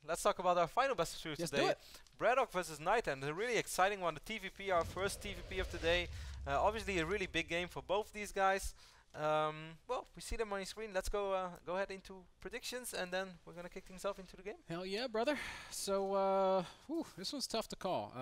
let's talk about our final best of 3 today. Bratok versus Nightend, a really exciting one. The TVP, our first TVP of today. Obviously a really big game for both these guys. Well, we see them on your screen. Let's go ahead into predictions, and then we're gonna kick things off into the game. Hell yeah, brother. So, this one's tough to call.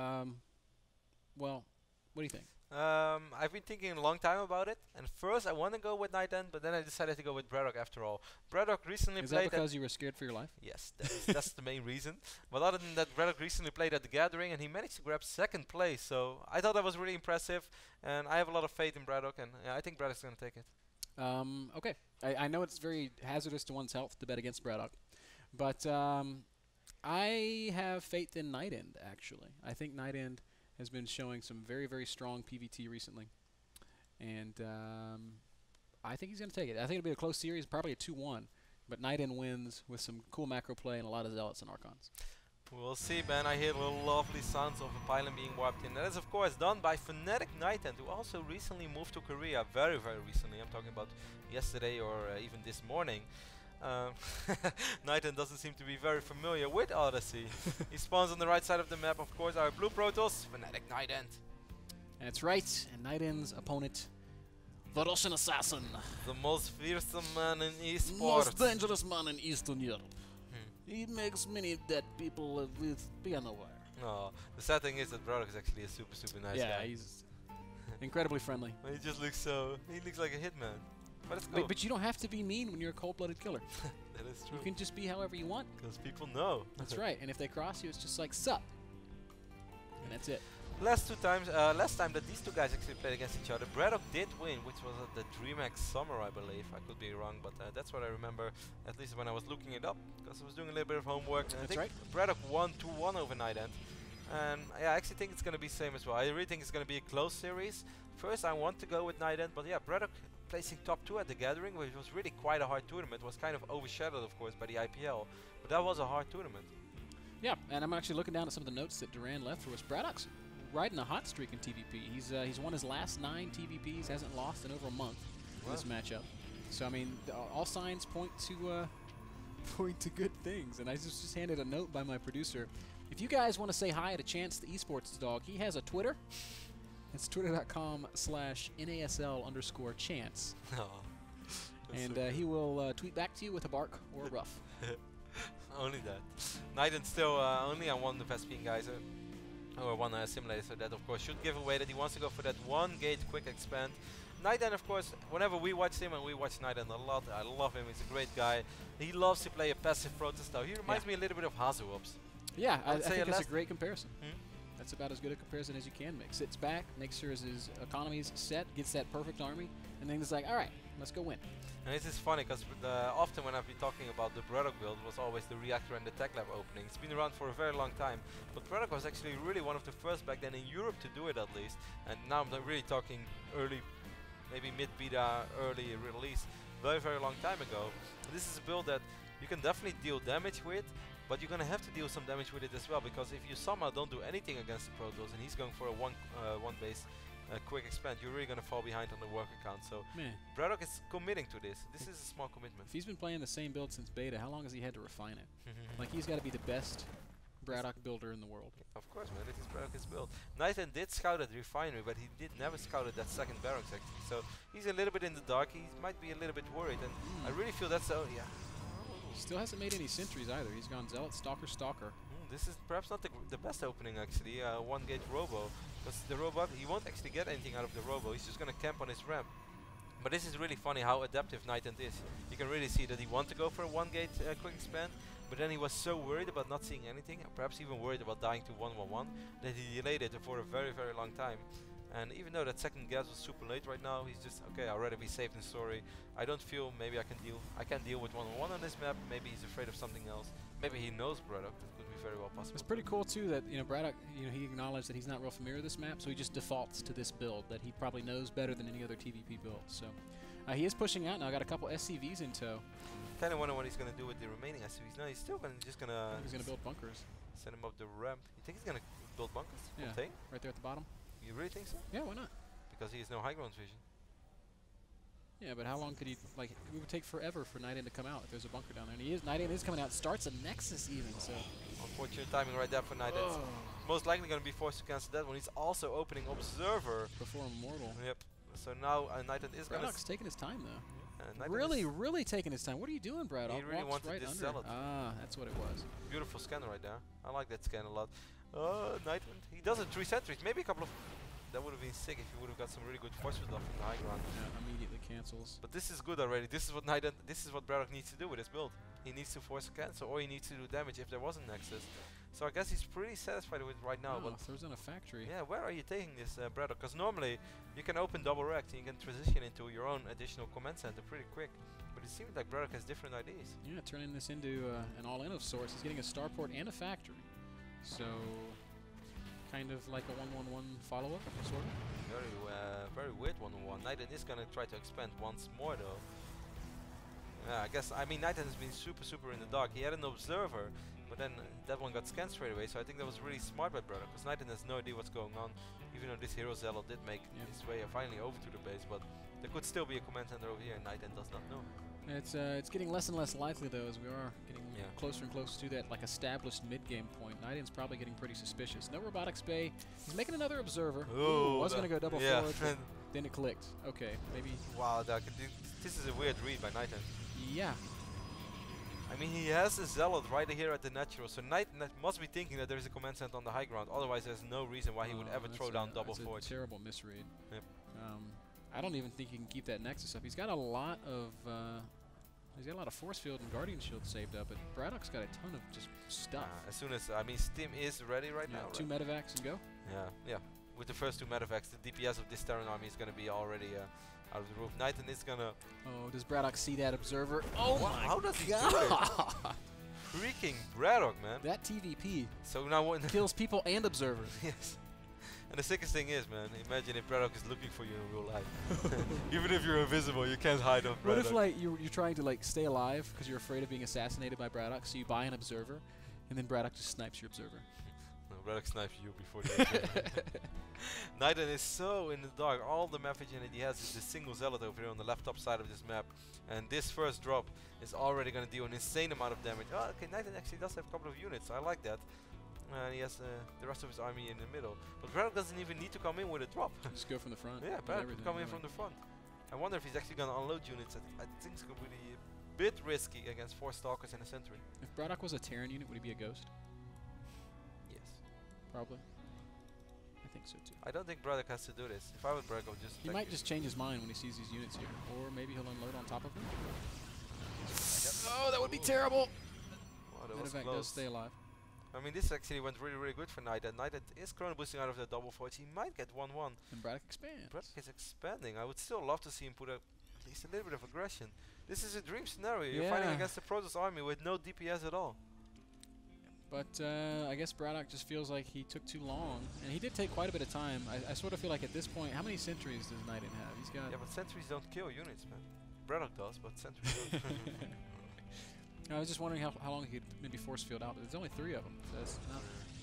Well, what do you think? I've been thinking a long time about it, and first I want to go with Nightend, but then I decided to go with Bratok after all. Bratok recently played. Is that because you were scared for your life? Yes, that's the main reason. But other than that, Bratok recently played at the Gathering, and he managed to grab 2nd place. So I thought that was really impressive, and I have a lot of faith in Bratok, and I think Bratok's going to take it. Okay. I know it's very hazardous to one's health to bet against Bratok, but I have faith in Nightend, actually. I think Nightend has been showing some very, very strong PVT recently. And I think he's going to take it. I think it'll be a close series, probably a 2-1. But Nightend wins with some cool macro play and a lot of Zealots and Archons. We'll see, Ben. I hear the lovely sounds of a pylon being wiped in. That is, of course, done by Fnatic Nightend, who also recently moved to Korea. Very, very recently. I'm talking about yesterday or even this morning. Nightend doesn't seem to be very familiar with Odyssey. He spawns on the right side of the map, of course, our blue Protoss, Fnatic Nightend. That's right, and Nightend's opponent, the Russian assassin. The most fearsome man in esports. Most dangerous man in Eastern Europe. He makes many dead people with piano wire. No, the sad thing is that Bratok is actually a super, super nice guy. Yeah, he's incredibly friendly. He just looks he looks like a hitman. But it's cool. But you don't have to be mean when you're a cold-blooded killer. That is true. You can just be however you want. Because people know. That's right. And if they cross you, it's just like, sup. And that's it. Last time that these two guys actually played against each other, Bratok did win, which was at the DreamHack Summer, I believe. I could be wrong, but that's what I remember, at least when I was looking it up, because I was doing a little bit of homework. And I think Bratok won 2-1 over Nightend. And yeah, I actually think it's going to be the same as well. I really think it's going to be a close series. First, I want to go with Nightend, but yeah, Bratok placing top 2 at the Gathering, which was really quite a hard tournament. It was kind of overshadowed, of course, by the IPL, but that was a hard tournament. Yeah, and I'm actually looking down at some of the notes that Duran left for us. Bratok's riding a hot streak in TVP. He's won his last 9 TVPs, hasn't lost in over a month in this matchup. So I mean, all signs point to good things. And I just handed a note by my producer. If you guys want to say hi to Chance the Esports Dog, he has a Twitter. It's twitter.com/NASL_Chance. Oh, and he will tweet back to you with a bark or a ruff. Only that. Nightend still only on one of the Vespian guys. Or one simulator, so that of course should give away that he wants to go for that 1 gate quick expand. Nightend, of course, whenever we watch him, and we watch Nightend a lot, I love him, he's a great guy. He loves to play a passive Protoss style. He reminds me a little bit of Hazuops. Yeah, I think that's a great comparison. That's about as good a comparison as you can make. Sits back, makes sure his economy's set, gets that perfect army, and then it's like, alright, let's go win. And this is funny because often when I've been talking about the Bratok build, it was always the reactor and the tech lab opening. It's been around for a very long time, but Bratok was actually really one of the first back then in Europe to do it at least. And now I'm really talking early, maybe mid-beta, early release, very, very long time ago. And this is a build that you can definitely deal damage with, but you're gonna have to deal some damage with it as well, because if you somehow don't do anything against the Protoss and he's going for a one base quick expand, you're really gonna fall behind on the work account. So Bratok is committing to this. This is a small commitment. If he's been playing the same build since beta, how long has he had to refine it? Like, he's got to be the best Bratok builder in the world. Of course, man. This is Bratok's build. Nightend did scout at Refinery, but he never scouted that 2nd barracks actually. So he's a little bit in the dark. He might be a little bit worried, and I really feel that's yeah. Still hasn't made any sentries either. He's gone Zealot, Stalker. This is perhaps not the best opening actually. 1 gate Robo, because the Robo, he won't actually get anything out of the Robo. He's just gonna camp on his ramp. But this is really funny how adaptive Nightend is. You can really see that he wanted to go for a 1 gate quick expand, but then he was so worried about not seeing anything, perhaps even worried about dying to 1-1-1, that he delayed it for a very, very long time. And even though that 2nd gas was super late right now, he's just, okay, I'd rather be safe than sorry. I don't feel maybe I can deal with 1-on-1 on this map. Maybe he's afraid of something else. Maybe he knows Bratok. That could be very well possible. It's pretty cool too that, you know, Bratok, you know, he acknowledged that he's not real familiar with this map, so he just defaults to this build that he probably knows better than any other TVP build. So he is pushing out now. Got a couple SCVs in tow. Kind of wonder what he's gonna do with the remaining SCVs. No, he's still just gonna. He's gonna build bunkers. Send him up the ramp. You think he's gonna build bunkers? Yeah. Right there at the bottom. You really think so? Yeah, why not? Because he has no high ground vision. Yeah, but how long could he, like, it would take forever for Nightend to come out if there's a bunker down there. And Nightend is coming out, starts a Nexus even, so. Unfortunate timing right there for Nightend. Oh. Most likely going to be forced to cancel that one. He's also opening Observer. Before Immortal. Yep. So now Nightend is going to... Bradok's taking his time, though. Yeah, Really taking his time. What are you doing, Bratok? He really wanted right this under. zealot. Ah, that's what it was. Beautiful scan right there. I like that scan a lot. Nightend. He does it 3 sentries. Maybe a couple of... That would have been sick if he would have got some really good force field off from the high ground. Yeah, immediately cancels. But this is good already. This is what Bratok needs to do with his build. He needs to force a cancel, or he needs to do damage if there was a Nexus. So I guess he's pretty satisfied with it right now. Oh, but throws in a factory. yeah, where are you taking this Bratok? Because normally you can open double rect and you can transition into your own additional command center pretty quick. But it seems like Bratok has different ideas. Yeah, turning this into an all-in of sorts. He's getting a starport and a factory. So, kind of like a 1-1-1 follow-up, sort of. Very weird 1-on-1. Nightend is gonna try to expand once more though. I mean Nightend has been super in the dark. He had an observer, but then that one got scanned straight away. So I think that was really smart by Bratok, because Nightend has no idea what's going on. Even though this hero zealot did make his way finally over to the base, but there could still be a command center over here, and Nightend does not know. It's getting less and less likely though, as we are getting closer and closer to that like established mid-game point. Nightend's probably getting pretty suspicious. No robotics bay. He's making another observer. Ooh, was gonna go double forward, but then it clicked. Okay, maybe. Wow, this is a weird read by Nightend. Yeah. I mean, he has a zealot right here at the natural, so Nightend must be thinking that there is a command center on the high ground. Otherwise, there's no reason why he would ever throw down double forward. That's a terrible misread. Yep. I don't even think he can keep that Nexus up. He's got a lot of force field and guardian shield saved up, but Bradok's got a ton of just stuff. As soon as Stim is ready right now. 2 medevacs and go. Yeah. With the first 2 medevacs, the DPS of this Terran army is going to be already out of the roof. Nightend is going to... Oh, does Bratok see that observer? Oh my How does he do God! it? Freaking Bratok, man. That TVP so now kills people and observers. Yes. And the sickest thing is, man, imagine if Bratok is looking for you in real life. Even if you're invisible, you can't hide off Bratok. What if like you're trying to like stay alive because you're afraid of being assassinated by Bratok, so you buy an observer, and then Bratok just snipes your observer? No, Bratok snipes you before the observer. Nightend is so in the dark. All the map vision that he has is this single zealot over here on the left top side of this map, and this first drop is already going to deal an insane amount of damage. Oh, okay, Nightend actually does have a couple of units. I like that. And he has the rest of his army in the middle. But Bratok doesn't even need to come in with a drop. Just go from the front. Yeah, Bratok can come in from the front. I wonder if he's actually going to unload units. I think it's going to be a bit risky against 4 Stalkers and a Sentry. If Bratok was a Terran unit, would he be a ghost? Yes. Probably. I think so too. I don't think Bratok has to do this. If I was Bratok, I would just... He might just change his mind when he sees these units here. Or maybe he'll unload on top of them. Oh, that would be terrible! Wow, that was Medevac close. does stay alive. I mean, this actually went really good for Nightend. Nightend is chrono boosting out of the double forge. He might get 1-1. And Bratok expands. Bratok is expanding. I would still love to see him put at least a little bit of aggression. This is a dream scenario. You're fighting against the Protoss army with no DPS at all. But I guess Bratok just feels like he took too long. And he did take quite a bit of time. I sort of feel like at this point, how many sentries does Nightend have? He's got... Yeah, but sentries don't kill units, man. Bratok does, but sentries don't. I was just wondering how long he could maybe force field out, but there's only 3 of them, so it's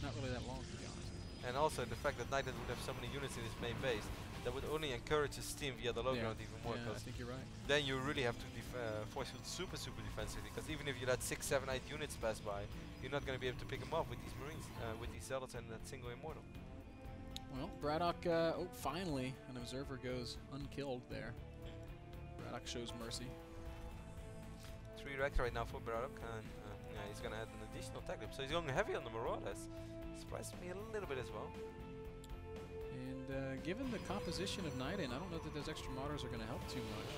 not really that long, to be honest. And also the fact that Nightend would have so many units in his main base, that would only encourage his team via the low ground even more. Yeah, I think you're right. Then you really have to force field super defensively, because even if you let 6, 7, 8 units pass by, you're not going to be able to pick them off with these Marines, with these Zealots and that single Immortal. Well, Bratok, finally, an observer goes unkilled there. Bratok shows mercy. 3 racks right now for Bratok, and he's going to add an additional tech loop. So he's going heavy on the Marauders. Surprised me a little bit as well. And given the composition of Nightend, I don't know that those extra Marauders are going to help too much.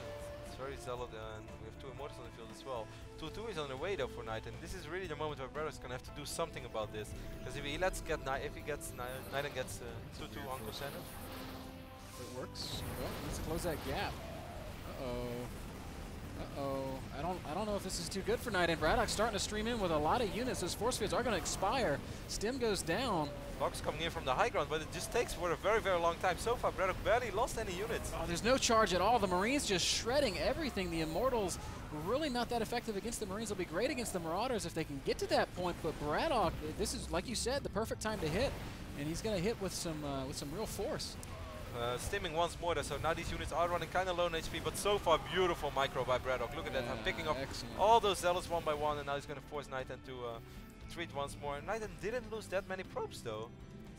It's very zealot, and we have 2 Immortals on the field as well. 2-2 is on the way though for Nightend. This is really the moment where Bratok is going to have to do something about this. Because if he Nightend gets 2-2 on Coseno. It works. Well, let's close that gap. I don't know if this is too good for Nightend. Bradok's starting to stream in with a lot of units. Those force fields are going to expire. Stim goes down. Stalkers coming in from the high ground, but it just takes for a very long time. So far, Bratok barely lost any units. Oh, there's no charge at all. The Marines just shredding everything. The Immortals really not that effective against the Marines. They'll be great against the Marauders if they can get to that point. But Bratok, this is, like you said, the perfect time to hit. And he's going to hit with some real force. Stimming once more there, so now these units are running kind of low on HP, but so far beautiful micro by Bratok. Look at that, I'm picking up all those zealots one by one, and now he's going to force Nightend to retreat once more. And Nightend didn't lose that many probes though,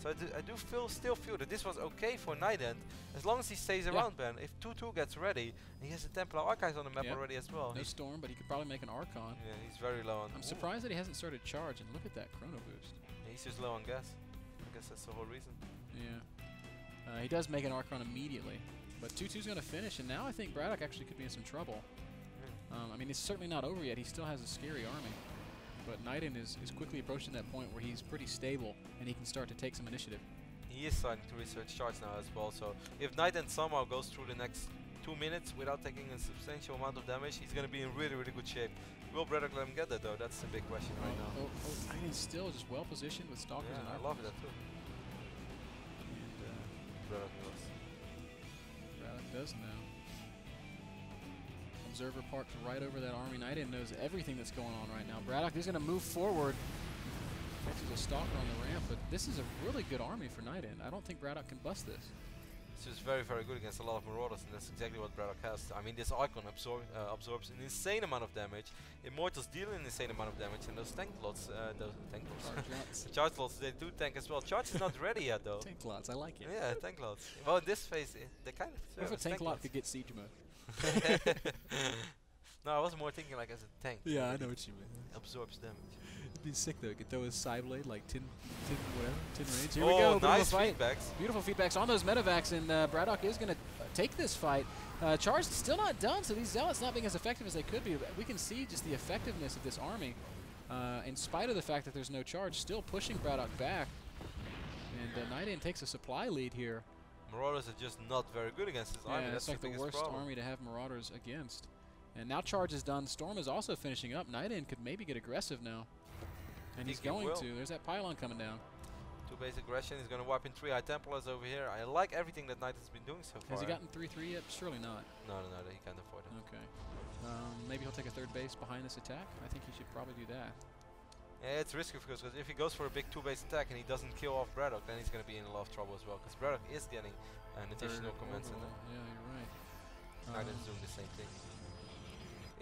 so I do still feel that this was okay for Nightend, as long as he stays around, Ben. If 2-2 gets ready, and he has the Templar Archives on the map already as well. No Storm, but he could probably make an Archon. Yeah, he's very low on. I'm surprised that he hasn't started charge, and look at that chrono boost. Yeah, he's just low on gas. I guess that's the whole reason. Yeah. He does make an Archon immediately, but 2-2's going to finish, and now I think Bratok actually could be in some trouble. I mean, it's certainly not over yet. He still has a scary army, but Nightend is quickly approaching that point where he's pretty stable, and he can start to take some initiative. He is starting to research charge now as well, so if Nightend somehow goes through the next 2 minutes without taking a substantial amount of damage, he's going to be in really, really good shape. Will Bratok let him get that though? That's the big question right now. Nightend's still just well positioned with Stalkers and I love that too. Bratok knows. Bratok does know. Observer parked right over that army. Nightend knows everything that's going on right now. Bratok is going to move forward. Catches a Stalker on the ramp, but this is a really good army for Nightend. I don't think Bratok can bust this. It's just very, very good against a lot of Marauders, and that's exactly what Bratok has. I mean, this Archon absorbs an insane amount of damage. Immortals deal an insane amount of damage, and those tank lots, the charge lots, they do tank as well. Charge is not ready yet, though. Tank lots, I like it. Yeah, tank lots. Well, in this phase, they kind of. What if a tank lot could get siege mode? No, I was more thinking like as a tank. Yeah, I know what you mean. Absorbs damage. It'd be sick though. You could throw his side blade like 10 range. Here we go. Nice feedbacks. Beautiful feedbacks on those medevacs, and Bratok is going to take this fight. Charge still not done, so these zealots not being as effective as they could be. We can see just the effectiveness of this army, in spite of the fact that there's no charge, still pushing Bratok back. And Nightend takes a supply lead here. Marauders are just not very good against this army. That's like the worst army to have Marauders against. And now charge is done. Storm is also finishing up. Nightend could maybe get aggressive now. And he's going to. There's that pylon coming down. 2 base aggression. He's going to wipe in 3 High Templars over here. I like everything that Nightend's been doing so far. Has he gotten 3-3 yet? Surely not. No, he can't afford it. Okay. Maybe he'll take a 3rd base behind this attack. I think he should probably do that. Yeah, it's risky because if he goes for a big 2 base attack and he doesn't kill off Bratok, then he's going to be in a lot of trouble as well. Because Bratok is getting an additional commence in there. Yeah, you're right. Nightend's doing the same thing.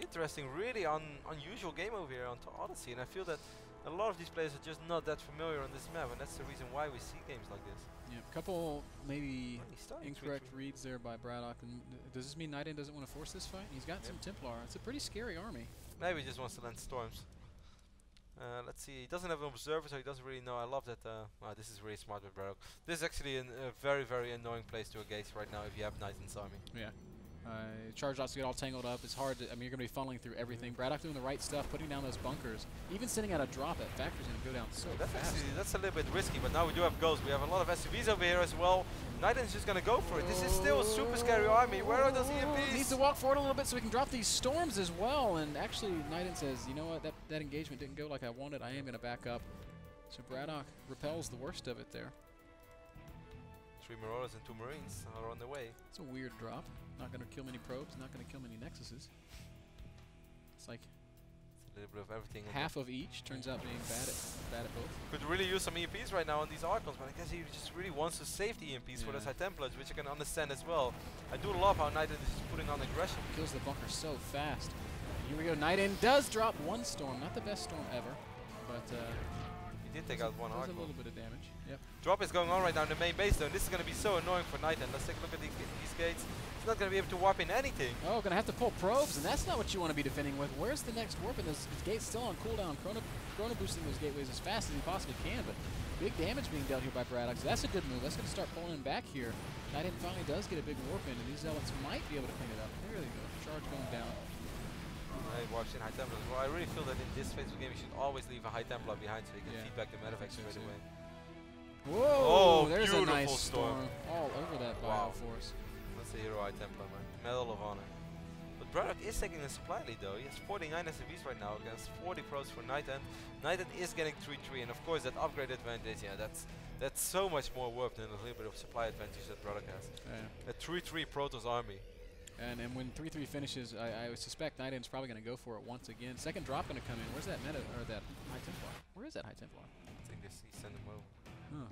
Interesting, really unusual game over here on Odyssey, and I feel that a lot of these players are just not that familiar on this map, and that's the reason why we see games like this. Yeah, a couple maybe incorrect reads there by Bratok. And does this mean Nightend doesn't want to force this fight? He's got some Templar. It's a pretty scary army. Maybe he just wants to land storms. Let's see, he doesn't have an observer, so he doesn't really know. I love that. This is really smart with Bratok. This is actually a very, very annoying place to engage right now if you have Nightend's army. Yeah. Charge lots to get all tangled up. It's hard to, I mean, you're going to be funneling through everything. Bratok doing the right stuff, putting down those bunkers. Even sending out a drop at Factory's going to go down so fast. That's a little bit risky, but now we do have ghosts. We have a lot of SUVs over here as well. Nightend's just going to go for it. This is still a super scary army. Where are those EMPs? Needs to walk forward a little bit so we can drop these storms as well. And actually, Nightend says, you know what, that engagement didn't go like I wanted. I am going to back up. So Bratok repels the worst of it there. 3 Marauders and 2 Marines are on the way. It's a weird drop. Not going to kill many probes, not going to kill many nexuses. It's like a little bit of everything. Half of each turns out being bad at both. Could really use some EMPs right now on these Archons, but I guess he just really wants to save the EMPs for those High Templars, which I can understand as well. I do love how Nightend is putting on aggression. Kills the bunker so fast. And here we go. Nightend does drop 1 storm, not the best storm ever, but he did take out 1 Archon. A little bit of damage. Yep. Drop is going on right now in the main base though, and this is going to be so annoying for Nightend. Let's take a look at these gates. He's not going to be able to warp in anything. Oh, going to have to pull probes, and that's not what you want to be defending with. Where's the next warp? And this gate's still on cooldown. Chrono boosting those gateways as fast as he possibly can, but big damage being dealt here by Bratok. So that's a good move. That's going to start pulling him back here. Nightend finally does get a big warp in, and these zealots might be able to clean it up. There they go. Charge going down. I watched in High Templar as well. I really feel that in this phase of the game, you should always leave a High Templar behind so you can feed back the medevacs straight away. Whoa! There's a nice storm all over that Bioforce. That's a hero High Templar, man. Medal of Honor. But Bratok is taking a supply lead though. He has 49 SUVs right now against 40 pros for Nightend. Nightend is getting 3-3, and of course that upgrade advantage, that's so much more worth than a little bit of supply advantage that Bratok has. Yeah. A 3-3 Protoss army. And when 3-3 finishes, I would suspect Nightend's probably going to go for it once again. Second drop going to come in. Where's that that High Templar? Where is that High Templar? I think he sent him over. Huh.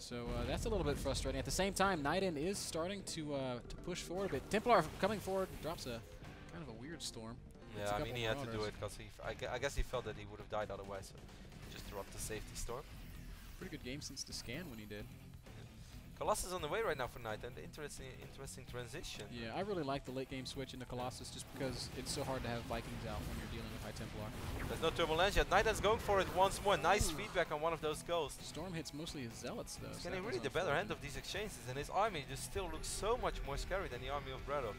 So that's a little bit frustrating. At the same time, Nightend is starting to push forward a bit. Templar coming forward, drops a kind of a weird storm. Yeah, I mean he had to do it because I guess he felt that he would have died otherwise. So he just dropped the safety storm. Pretty good game since the scan when he did. Colossus on the way right now for Nightend. Interesting transition. Yeah, I really like the late game switch into Colossus just because it's so hard to have Vikings out when you're dealing with High Templar. There's no turbulence yet. Nightend's going for it once more. Nice feedback on one of those ghosts. Storm hits mostly his zealots though. He's getting really the better hand of these exchanges, and his army just still looks so much more scary than the army of Bratok.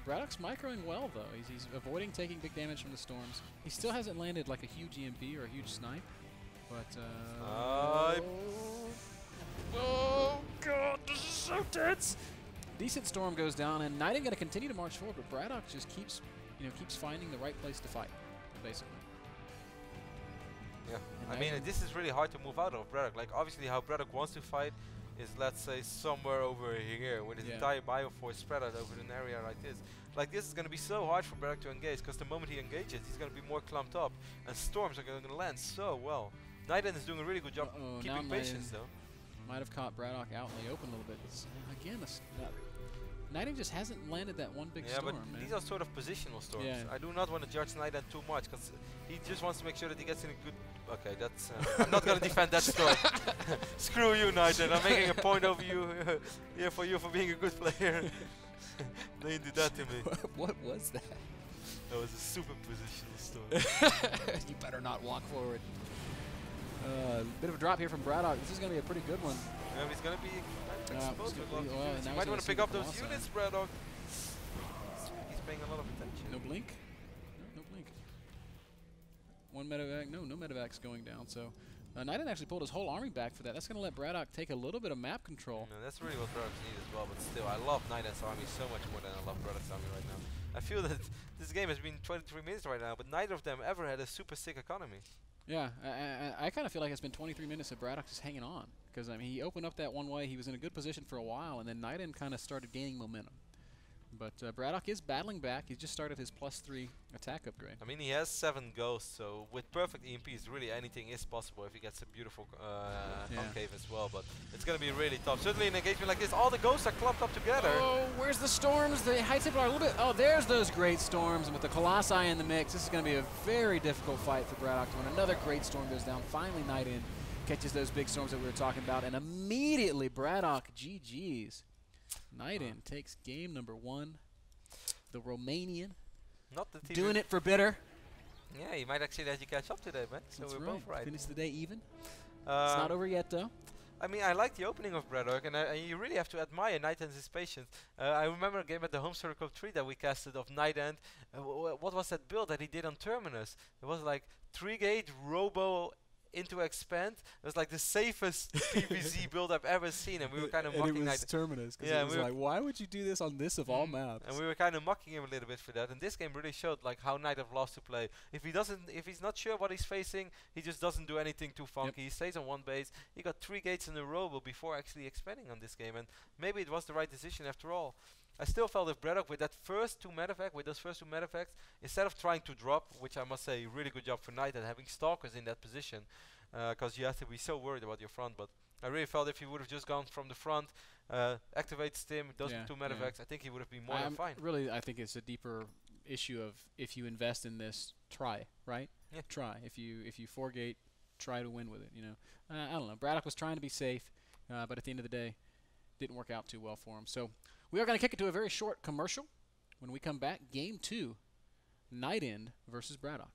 Braddock's microing well though. He's avoiding taking big damage from the storms. He still hasn't landed like a huge EMP or a huge snipe, but oh god, this is so tense. Decent storm goes down, and Nightend gonna continue to march forward, but Bratok just keeps finding the right place to fight, basically. Yeah, And I mean this is really hard to move out of Bratok. Like obviously how Bratok wants to fight is, let's say, somewhere over here with his entire bioforce spread out over an area like this. Like this is going to be so hard for Bratok to engage, because the moment he engages, he's going to be more clumped up, and storms are going to land so well. Nightend is doing a really good job keeping patience though. Might have caught Bratok out in the open a little bit. Again, Nightend just hasn't landed that one big storm. Yeah, but these are sort of positional storms. Yeah. I do not want to judge Nightend too much, because he just wants to make sure that he gets in a good... Okay, that's... I'm not going to defend that storm. Screw you, Nightend. I'm making a point over you here for you for being a good player. They didn't do that to me. What was that? That was a super positional storm. You better not walk forward. Bit of a drop here from Bratok. This is going to be a pretty good one. Yeah, he's going to be exposed with a lot of units. You now might want to pick up those Colossi. units, Bratok. He's paying a lot of attention. No blink? No blink. One medevac. No medevac's going down. So Nightend actually pulled his whole army back for that. That's going to let Bratok take a little bit of map control. No, that's really what Bradok's need as well. But still, I love Nightend's army so much more than I love Bradok's army right now. I feel that this game has been 23 minutes right now, but neither of them ever had a super sick economy. Yeah, I kind of feel like it's been 23 minutes of Bratok just hanging on. Because, I mean, he opened up that one way. He was in a good position for a while, and then Nightend kind of started gaining momentum. But Bratok is battling back. He just started his +3 attack upgrade. I mean, he has 7 ghosts, so with perfect EMPs, really anything is possible if he gets a beautiful concave as well. But it's going to be really tough. Certainly in an engagement like this, all the ghosts are clumped up together. Oh, where's the storms? The High Templar are a little bit... Oh, there's those great storms. And with the Colossi in the mix, this is going to be a very difficult fight for Bratok when another great storm goes down. Finally, Nightend catches those big storms that we were talking about, and immediately Bratok GG's. Nightend takes game number 1. The Romanian. Not the TV. Doing it for bitter. Yeah, he might actually let you catch up today, man. So That's we're right. both right. Finish the day even. It's not over yet, though. I mean, I like the opening of Bratok, and you really have to admire Nightend's patience. I remember a game at the Home Circle 3 that we casted of Nightend. What was that build that he did on Terminus? It was like 3-gate Robo into Expand. It was like the safest PvZ build I've ever seen, and we were kind of mocking it was Nightend. Terminus, because it was like, why would you do this on this of all maps? And we were kind of mocking him a little bit for that. And this game really showed like how Nightend loves to play. If he's not sure what he's facing, he just doesn't do anything too funky. He stays on one base. He got 3 gates in a row before actually expanding on this game, and maybe it was the right decision after all. I still felt if Bratok with those first 2 medevacs, instead of trying to drop, which I must say, really good job for Nightend having stalkers in that position, because you have to be so worried about your front. But I really felt if he would have just gone from the front, activate Stim, those 2 medevacs, I think he would have been more than fine. Really, I think it's a deeper issue of if you invest in this, try, right? Yeah. Try. If you 4-gate, try to win with it, you know. I don't know. Bratok was trying to be safe, but at the end of the day, didn't work out too well for him. So we are going to kick it to a very short commercial. When we come back, Game 2, Nightend versus Bratok.